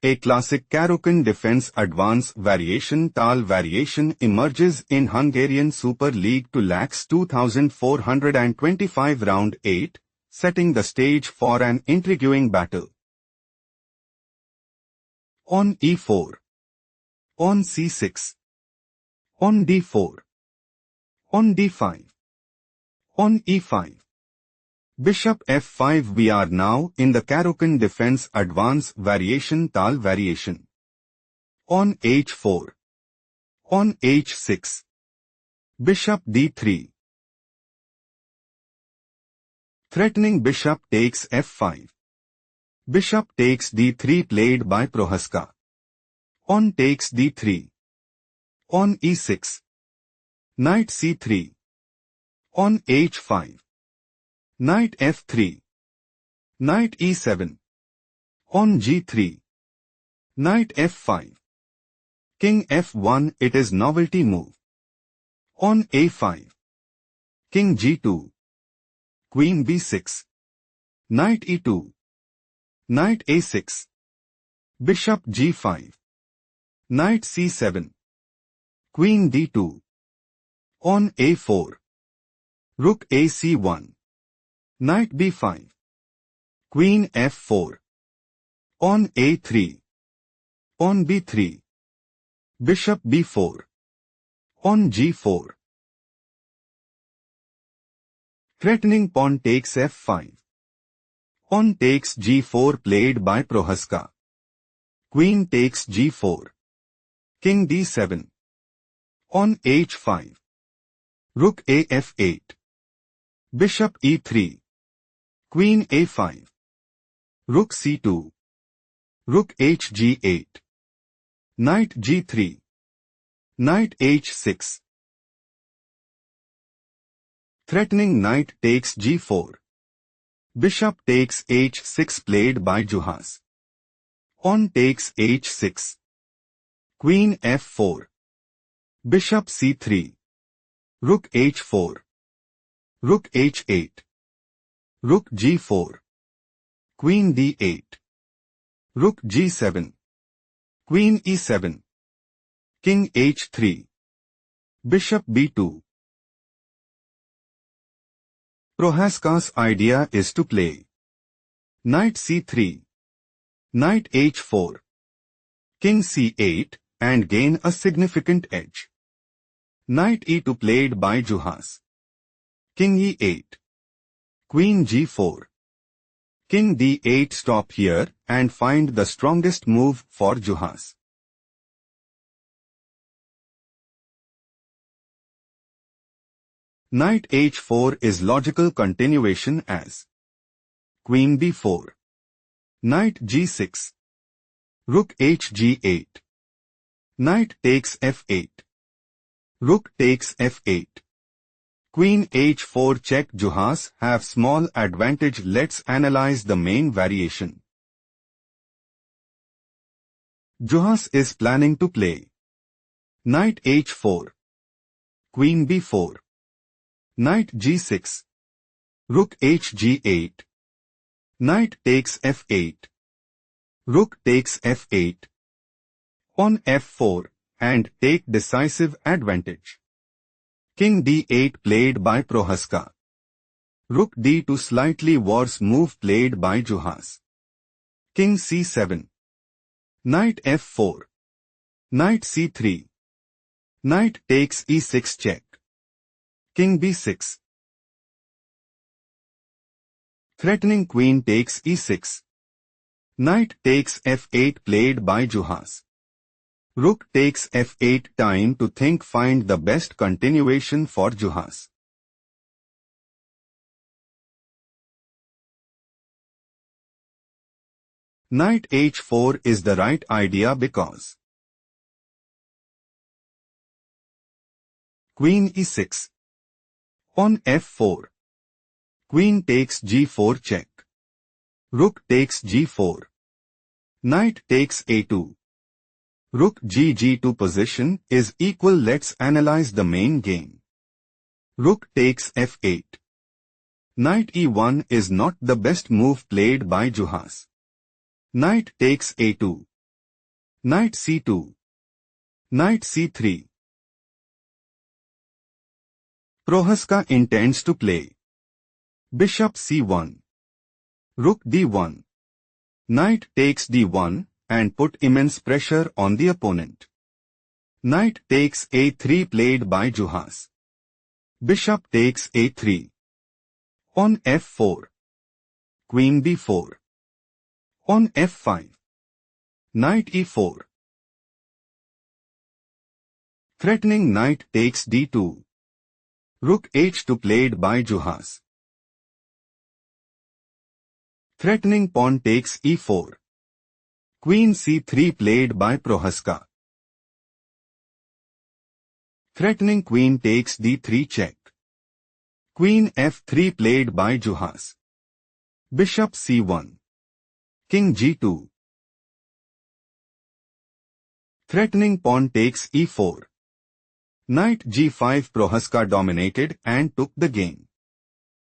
A classic Cáchchőicờvua defense advance variation Tal variation emerges in Hungarian Super League to lax 2425 round 8, setting the stage for an intriguing battle. On e4. On c6. On d4. On d5. On e5. Bishop f5. We are now in the Cáchchőicờvua defense advance variation Tal variation. On h4. On h6. Bishop d3. Threatening bishop takes f5. Bishop takes d3 played by Prohaszka. On takes d3. On e6. Knight c3. On h5. Knight f3. Knight e7. On g3. Knight f5. King f1. It is novelty move. On a5. King g2. Queen b6. Knight e2. Knight a6. Bishop g5. Knight c7. Queen d2. On a4. Rook ac1. Knight b5. Queen f4. On a3. On b3. Bishop b4. On g4. Threatening pawn takes f5. On takes g4 played by Prohaszka. Queen takes g4. King d7. On h5. Rook a f8. Bishop e3. Queen a5. Rook c2. Rook hg8. Knight g3. Knight h6. Threatening knight takes g4. Bishop takes h6 played by Juhasz. On takes h6. Queen f4. Bishop c3. Rook h4. Rook h8. Rook g4. Queen d8. Rook g7. Queen e7. King h3. Bishop b2. Prohaszka's idea is to play Knight c3. Knight h4. King c8 and gain a significant edge. Knight e2 played by Juhasz. King e8. Queen g4. King d8. Stop here and find the strongest move for Juhasz. Knight h4 is logical continuation as Queen b4. Knight g6. Rook hg8. Knight takes f8. Rook takes f8. Queen h4 check. Juhasz have small advantage. Let's analyze the main variation. Juhasz is planning to play Knight h4. Queen b4. Knight g6. Rook hg8. Knight takes f8. Rook takes f8. On f4 and take decisive advantage. King d8 played by Prohaszka. Rook d2 slightly worse move played by Juhasz. King c7. Knight f4. Knight c3. Knight takes e6 check. King b6. Threatening queen takes e6. Knight takes f8 played by Juhasz. Rook takes f8. Time to think. Find the best continuation for Juhasz. Knight h4 is the right idea because Queen e6. On f4. Queen takes g4 check. Rook takes g4. Knight takes a2. Rook g2 position is equal. Let's analyze the main game. Rook takes f8. Knight e1 is not the best move played by Juhasz. Knight takes a2. Knight c2. Knight c3. Prohaszka intends to play. Bishop c1. Rook d1. Knight takes d1 and put immense pressure on the opponent. Knight takes a3 played by Juhasz. Bishop takes a3. On f4. Queen b4. On f5. Knight e4. Threatening knight takes d2. Rook h2 played by Juhasz. Threatening pawn takes e4. Queen c3 played by Prohaszka. Threatening queen takes d3 check. Queen f3 played by Juhasz. Bishop c1. King g2. Threatening pawn takes e4. Knight g5. Prohaszka dominated and took the game.